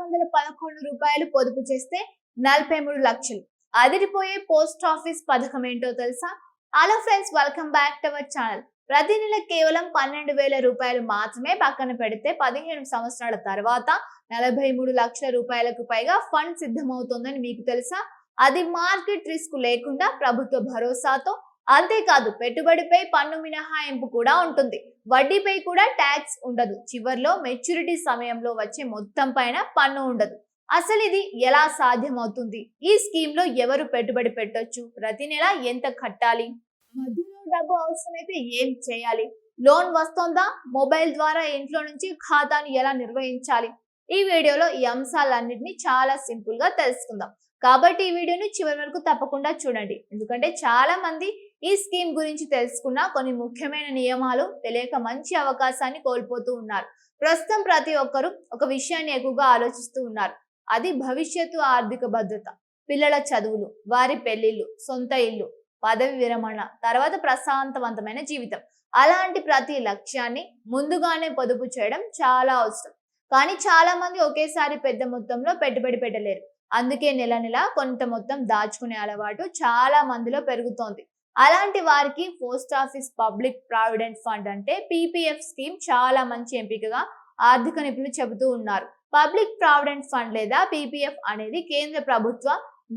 రూపాయలు పొదుపు చేస్తే 43 లక్షలు. అదిరిపోయే పోస్ట్ ఆఫీస్ పథకం ఏంటో తెలుసా? Hello friends, welcome back to our channel. ప్రతి నెల కేవలం 12,000 రూపాయలు మాత్రమే పక్కన పెడితే 15 సంవత్సరాల తర్వాత 43 లక్షల రూపాయలకు పైగా ఫండ్ సిద్ధమవుతోందని మీకు తెలుసా? అది మార్కెట్ రిస్క్ లేకుండా ప్రభుత్వ భరోసాతో. అంతేకాదు, పెట్టుబడిపై పన్ను మినహాయింపు కూడా ఉంటుంది. వడ్డీపై కూడా ట్యాక్స్ ఉండదు. చివర్లో మెచ్యూరిటీ సమయంలో వచ్చే మొత్తం పైన పన్ను ఉండదు. అసలు ఇది ఎలా సాధ్యమవుతుంది? ఈ స్కీమ్ లో ఎవరు పెట్టుబడి పెట్టొచ్చు? ప్రతి నెల ఎంత కట్టాలి? మధ్యలో డబ్బు అవసరమైతే ఏం చేయాలి? లోన్ వస్తుందా? మొబైల్ ద్వారా ఇంట్లో నుంచి ఖాతాను ఎలా నిర్వహించాలి? ఈ వీడియోలో ఈ అంశాలన్నింటినీ చాలా సింపుల్ గా తెలుసుకుందాం. కాబట్టి ఈ వీడియోని చివరి వరకు తప్పకుండా చూడండి. ఎందుకంటే చాలా మంది ఈ స్కీమ్ గురించి తెలుసుకున్న కొన్ని ముఖ్యమైన నియమాలు తెలియక మంచి అవకాశాన్ని కోల్పోతూ ఉన్నారు. ప్రస్తుతం ప్రతి ఒక్కరూ ఒక విషయాన్ని ఎక్కువగా ఆలోచిస్తూ ఉన్నారు. అది భవిష్యత్తు ఆర్థిక భద్రత, పిల్లల చదువులు, వారి పెళ్లిళ్ళు, సొంత ఇల్లు, పదవి విరమణ, తర్వాత ప్రశాంతవంతమైన జీవితం. అలాంటి ప్రతి లక్ష్యాన్ని ముందుగానే పొదుపు చేయడం చాలా అవసరం. కానీ చాలా మంది ఒకేసారి పెద్ద మొత్తంలో పెట్టుబడి పెట్టలేరు. అందుకే నెల నెల కొంత మొత్తం దాచుకునే అలవాటు చాలా మందిలో పెరుగుతోంది. అలాంటి వారికి post office public provident fund అంటే పీపీఎఫ్ స్కీమ్ చాలా మంచి ఎంపికగా ఆర్థిక నిపుణులు చెబుతూ ఉన్నారు. పబ్లిక్ ప్రావిడెంట్ ఫండ్ లేదా పీపీఎఫ్ అనేది కేంద్ర ప్రభుత్వ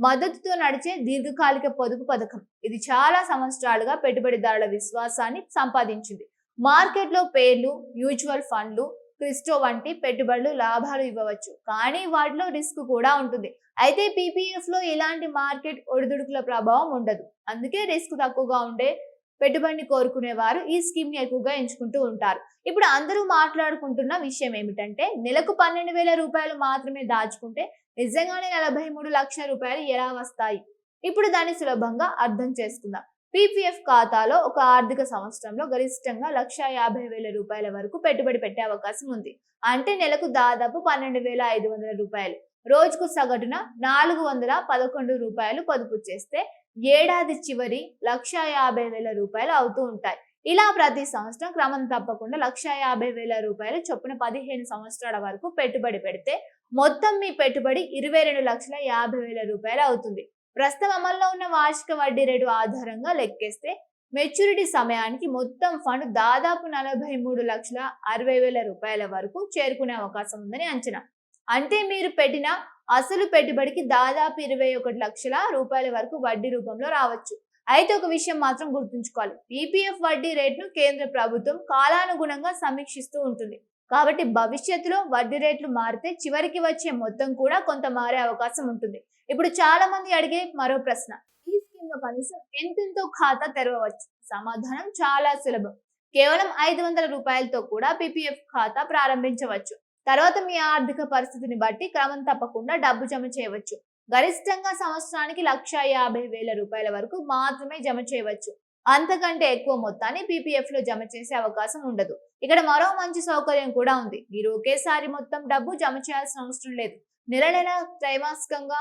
మద్దతుతో నడిచే దీర్ఘకాలిక పొదుపు పథకం. ఇది చాలా సంవత్సరాలుగా పెట్టుబడిదారుల విశ్వాసాన్ని సంపాదించింది. మార్కెట్లో పేర్లు, మ్యూచువల్ ఫండ్లు, క్రిప్టో వంటి పెట్టుబడులు లాభాలు ఇవ్వవచ్చు, కానీ వాటిలో రిస్క్ కూడా ఉంటుంది. అయితే పీపీఎఫ్ లో ఇలాంటి మార్కెట్ ఒడిదుడుకుల ప్రభావం ఉండదు. అందుకే రిస్క్ తక్కువగా ఉండే పెట్టుబడిని కోరుకునే వారు ఈ స్కీమ్ ని ఎక్కువగా ఎంచుకుంటూ ఉంటారు. ఇప్పుడు అందరూ మాట్లాడుకుంటున్న విషయం ఏమిటంటే, నెలకు 12,000 రూపాయలు మాత్రమే దాచుకుంటే నిజంగానే 43 లక్షల రూపాయలు ఎలా వస్తాయి? ఇప్పుడు దాన్ని సులభంగా అర్థం చేసుకుందాం. పీపీఎఫ్ ఖాతాలో ఒక ఆర్థిక సంవత్సరంలో గరిష్టంగా 1,50,000 రూపాయల వరకు పెట్టుబడి పెట్టే అవకాశం ఉంది. అంటే నెలకు దాదాపు 12,500 రూపాయలు. రోజుకు సగటున 411 రూపాయలు పొదుపు చేస్తే ఏడాది చివరి 1,50,000 రూపాయలు అవుతూ ఉంటాయి. ఇలా ప్రతి సంవత్సరం క్రమం తప్పకుండా 1,50,000 రూపాయలు చొప్పున 15 సంవత్సరాల వరకు పెట్టుబడి పెడితే మొత్తం మీ పెట్టుబడి 22,50,000 రూపాయలు అవుతుంది. ప్రస్తుతం అమల్లో ఉన్న వార్షిక వడ్డీ రేటు ఆధారంగా లెక్కేస్తే మెచ్యూరిటీ సమయానికి మొత్తం ఫండ్ దాదాపు 43,60,000 రూపాయల వరకు చేరుకునే అవకాశం ఉందని అంచనా. అంటే మీరు పెట్టిన అసలు పెట్టుబడికి దాదాపు 21 లక్షల రూపాయల వరకు వడ్డీ రూపంలో రావచ్చు. అయితే ఒక విషయం మాత్రం గుర్తుంచుకోవాలి. పీపీఎఫ్ వడ్డీ రేటును కేంద్ర ప్రభుత్వం కాలానుగుణంగా సమీక్షిస్తూ ఉంటుంది. కాబట్టి భవిష్యత్తులో వడ్డీ రేట్లు మారితే చివరికి వచ్చే మొత్తం కూడా కొంత మారే అవకాశం ఉంటుంది. ఇప్పుడు చాలా మంది అడిగే మరో ప్రశ్న, ఈ స్కీమ్ లో కనీసం ఎంతెంతో ఖాతా తెరవవచ్చు? సమాధానం చాలా సులభం. కేవలం 500 రూపాయలతో కూడా పీపీఎఫ్ ఖాతా ప్రారంభించవచ్చు. తర్వాత మీ ఆర్థిక పరిస్థితిని బట్టి క్రమం తప్పకుండా డబ్బు జమ చేయవచ్చు. గరిష్టంగా సంవత్సరానికి 1,50,000 రూపాయల వరకు మాత్రమే జమ చేయవచ్చు. అంతకంటే ఎక్కువ మొత్తాన్ని పీపీఎఫ్ లో జమ చేసే అవకాశం ఉండదు. ఇక్కడ మరో మంచి సౌకర్యం కూడా ఉంది. మీరు ఒకేసారి మొత్తం డబ్బు జమ చేయాల్సిన అవసరం లేదు. నెల నెల, త్రైమాసికంగా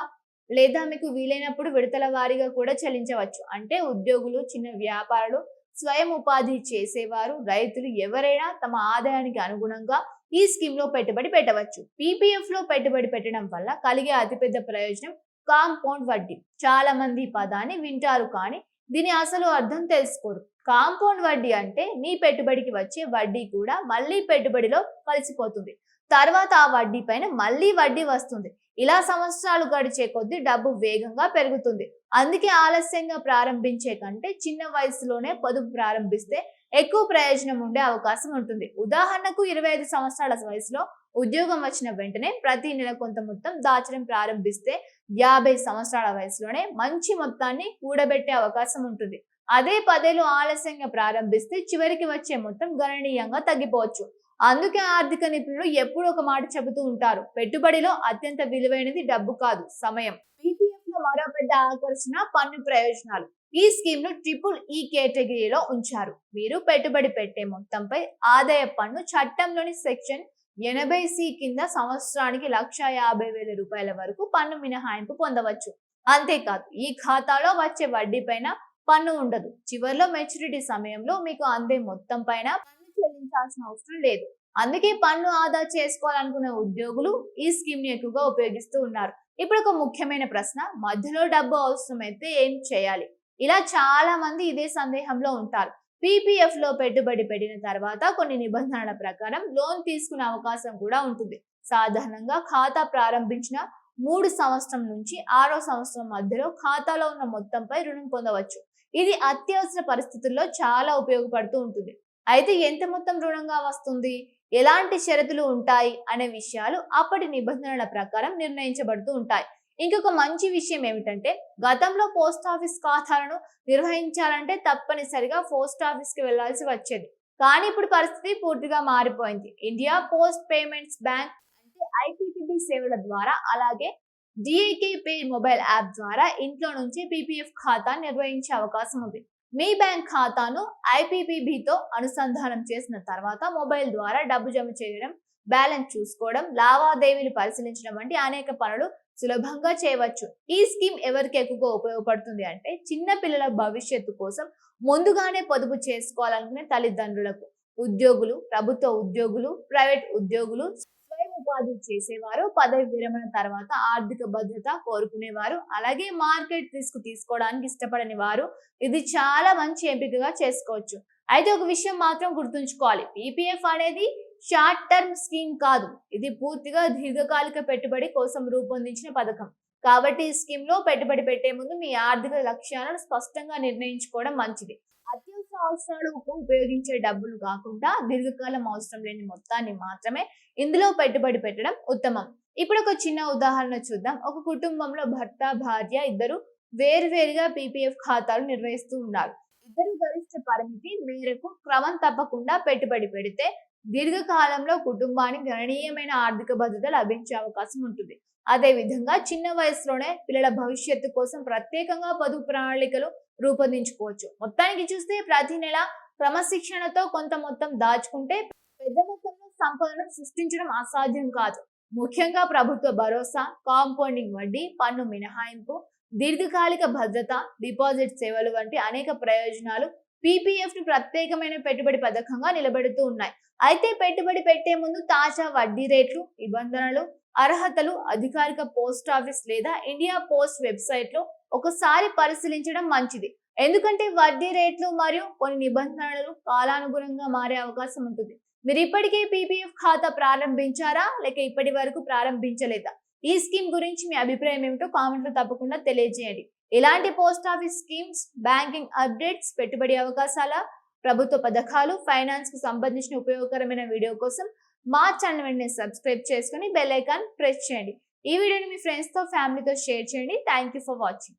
లేదా మీకు వీలైనప్పుడు విడతల వారీగా కూడా చెల్లించవచ్చు. అంటే ఉద్యోగులు, చిన్న వ్యాపారులు, స్వయం ఉపాధి చేసేవారు, రైతులు ఎవరైనా తమ ఆదాయానికి అనుగుణంగా ఈ స్కీమ్ లో పెట్టుబడి పెట్టవచ్చు. పీపీఎఫ్ లో పెట్టుబడి పెట్టడం వల్ల కలిగే అతిపెద్ద ప్రయోజనం కాంపౌండ్ వడ్డీ. చాలా మంది ఈ పదాన్ని వింటారు, కానీ దీని అసలు అర్థం తెలుసుకోరు. కాంపౌండ్ వడ్డీ అంటే మీ పెట్టుబడికి వచ్చే వడ్డీ కూడా మళ్ళీ పెట్టుబడిలో కలిసిపోతుంది. తర్వాత ఆ వడ్డీ పైన మళ్ళీ వడ్డీ వస్తుంది. ఇలా సంవత్సరాలు గడిచే కొద్దీ డబ్బు వేగంగా పెరుగుతుంది. అందుకే ఆలస్యంగా ప్రారంభించే కంటే చిన్న వయసులోనే పొదుపు ప్రారంభిస్తే ఎక్కువ ప్రయోజనం ఉండే అవకాశం ఉంటుంది. ఉదాహరణకు 25 సంవత్సరాల వయసులో ఉద్యోగం వచ్చిన వెంటనే ప్రతి నెల కొంత మొత్తం దాచడం ప్రారంభిస్తే 50 సంవత్సరాల వయసులోనే మంచి మొత్తాన్ని కూడబెట్టే అవకాశం ఉంటుంది. అదే 10 ఏళ్ళు ఆలస్యంగా ప్రారంభిస్తే చివరికి వచ్చే మొత్తం గణనీయంగా తగ్గిపోవచ్చు. అందుకే ఆర్థిక నిపుణులు ఎప్పుడూ ఒక మాట చెబుతూ ఉంటారు, పెట్టుబడిలో అత్యంత విలువైనది డబ్బు కాదు, సమయం. పీపీఎఫ్ లో మరో పెద్ద ఆకర్షణ పన్ను ప్రయోజనాలు. ఈ స్కీమ్ ను ట్రిపుల్ కేటగిరీలో ఉంచారు. మీరు పెట్టుబడి పెట్టే మొత్తంపై ఆదాయ పన్ను చట్టంలోని సెక్షన్ 80C కింద సంవత్సరానికి 1,50,000 రూపాయల వరకు పన్ను మినహాయింపు పొందవచ్చు. అంతేకాదు, ఈ ఖాతాలో వచ్చే వడ్డీ పైన పన్ను ఉండదు. చివర్లో మెచ్యూరిటీ సమయంలో మీకు అందే మొత్తం పైన పన్ను చెల్లించాల్సిన అవసరం లేదు. అందుకే పన్ను ఆదా చేసుకోవాలనుకునే ఉద్యోగులు ఈ స్కీమ్ ని ఎక్కువగా ఉపయోగిస్తూ ఉన్నారు. ఇప్పుడు ఒక ముఖ్యమైన ప్రశ్న, మధ్యలో డబ్బు అవసరమైతే ఏం చేయాలి? ఇలా చాలా మంది ఇదే సందేహంలో ఉంటారు. పీపీఎఫ్ లో పెట్టుబడి పెట్టిన తర్వాత కొన్ని నిబంధనల ప్రకారం లోన్ తీసుకునే అవకాశం కూడా ఉంటుంది. సాధారణంగా ఖాతా ప్రారంభించిన 3 సంవత్సరం నుంచి 6వ సంవత్సరం మధ్యలో ఖాతాలో ఉన్న మొత్తంపై రుణం పొందవచ్చు. ఇది అత్యవసర పరిస్థితుల్లో చాలా ఉపయోగపడుతూ ఉంటుంది. అయితే ఎంత మొత్తం రుణంగా వస్తుంది, ఎలాంటి షరతులు ఉంటాయి అనే విషయాలు అప్పటి నిబంధనల ప్రకారం నిర్ణయించబడుతూ ఉంటాయి. ఇంకొక మంచి విషయం ఏమిటంటే, గతంలో పోస్ట్ ఆఫీస్ ఖాతాలను నిర్వహించాలంటే తప్పనిసరిగా పోస్ట్ ఆఫీస్ కి వెళ్లాల్సి వచ్చేది. కానీ ఇప్పుడు పరిస్థితి పూర్తిగా మారిపోయింది. ఇండియా పోస్ట్ పేమెంట్స్ బ్యాంక్ అంటే ఐపీపీబీ సేవల ద్వారా, అలాగే డిఐకే పే మొబైల్ యాప్ ద్వారా ఇంట్లో నుంచి పీపీఎఫ్ ఖాతా నిర్వహించే అవకాశం ఉంది. మీ బ్యాంక్ ఖాతాను ఐపీపీబీతో అనుసంధానం చేసిన తర్వాత మొబైల్ ద్వారా డబ్బు జమ చేయడం, బ్యాలెన్స్ చూసుకోవడం, లావాదేవీలు పరిశీలించడం వంటి అనేక పనులు సులభంగా చేయవచ్చు. ఈ స్కీమ్ ఎవరికి ఎక్కువగా ఉపయోగపడుతుంది అంటే, చిన్న పిల్లల భవిష్యత్తు కోసం ముందుగానే పొదుపు చేసుకోవాలనుకునే తల్లిదండ్రులకు, ఉద్యోగులు, ప్రభుత్వ ఉద్యోగులు, ప్రైవేట్ ఉద్యోగులు, స్వయం ఉపాధి చేసేవారు, పదవి విరమణ తర్వాత ఆర్థిక భద్రత కోరుకునేవారు, అలాగే మార్కెట్ రిస్క్ తీసుకోవడానికి ఇష్టపడని వారు ఇది చాలా మంచి ఎంపికగా చేసుకోవచ్చు. అయితే ఒక విషయం మాత్రం గుర్తుంచుకోవాలి, పీపీఎఫ్ అనేది షార్ట్ టర్మ్ స్కీమ్ కాదు. ఇది పూర్తిగా దీర్ఘకాలిక పెట్టుబడి కోసం రూపొందించిన పథకం. కాబట్టి ఈ స్కీమ్ లో పెట్టుబడి పెట్టే ముందు మీ ఆర్థిక లక్ష్యాలను స్పష్టంగా నిర్ణయించుకోవడం మంచిది. అత్యవసర అవసరాలకు ఉపయోగించే డబ్బులు కాకుండా దీర్ఘకాలం అవసరం లేని మొత్తాన్ని మాత్రమే ఇందులో పెట్టుబడి పెట్టడం ఉత్తమం. ఇప్పుడు ఒక చిన్న ఉదాహరణ చూద్దాం. ఒక కుటుంబంలో భర్త, భార్య ఇద్దరు వేరువేరుగా పీపీఎఫ్ ఖాతాలు నిర్వహిస్తూ ఉన్నారు. ఇద్దరు గరిష్ట పరిమితి మేరకు క్రమం తప్పకుండా పెట్టుబడి పెడితే దీర్ఘకాలంలో కుటుంబానికి గణనీయమైన ఆర్థిక భద్రత లభించే అవకాశం ఉంటుంది. అదే విధంగా చిన్న వయసులోనే పిల్లల భవిష్యత్తు కోసం ప్రత్యేకంగా పొదుపు ప్రణాళికలు రూపొందించుకోవచ్చు. మొత్తానికి చూస్తే ప్రతి నెల క్రమశిక్షణతో కొంత మొత్తం దాచుకుంటే పెద్ద మొత్తంలో సంపదను సృష్టించడం అసాధ్యం కాదు. ముఖ్యంగా ప్రభుత్వ భరోసా, కాంపౌండింగ్ వడ్డీ, పన్ను మినహాయింపు, దీర్ఘకాలిక భద్రత, డిపాజిట్ సేవలు వంటి అనేక ప్రయోజనాలు పీపీఎఫ్ ని ప్రత్యేకమైన పెట్టుబడి పథకంగా నిలబెడుతూ ఉన్నాయి. అయితే పెట్టుబడి పెట్టే ముందు తాజా వడ్డీ రేట్లు, నిబంధనలు, అర్హతలు అధికారిక పోస్ట్ ఆఫీస్ లేదా ఇండియా పోస్ట్ వెబ్సైట్ లో ఒకసారి పరిశీలించడం మంచిది. ఎందుకంటే వడ్డీ రేట్లు మరియు కొన్ని నిబంధనలు కాలానుగుణంగా మారే అవకాశం ఉంటుంది. మీరు ఇప్పటికే పీపీఎఫ్ ఖాతా ప్రారంభించారా, లేక ఇప్పటి వరకు ప్రారంభించలేదా? ఈ స్కీమ్ గురించి మీ అభిప్రాయం ఏమిటో కామెంట్ లో తప్పకుండా తెలియజేయండి. ఇలాంటి post office schemes, banking updates, పెట్టుబడి అవకాశాల, ప్రభుత్వ పథకాలు, ఫైనాన్స్ కు సంబంధించిన ఉపయోగకరమైన వీడియో కోసం మా ఛానల్ వెంటనే సబ్స్క్రైబ్ చేసుకుని బెల్ ఐకాన్ ప్రెస్ చేయండి. ఈ వీడియోని మీ ఫ్రెండ్స్ తో, ఫ్యామిలీతో షేర్ చేయండి. Thank you for watching.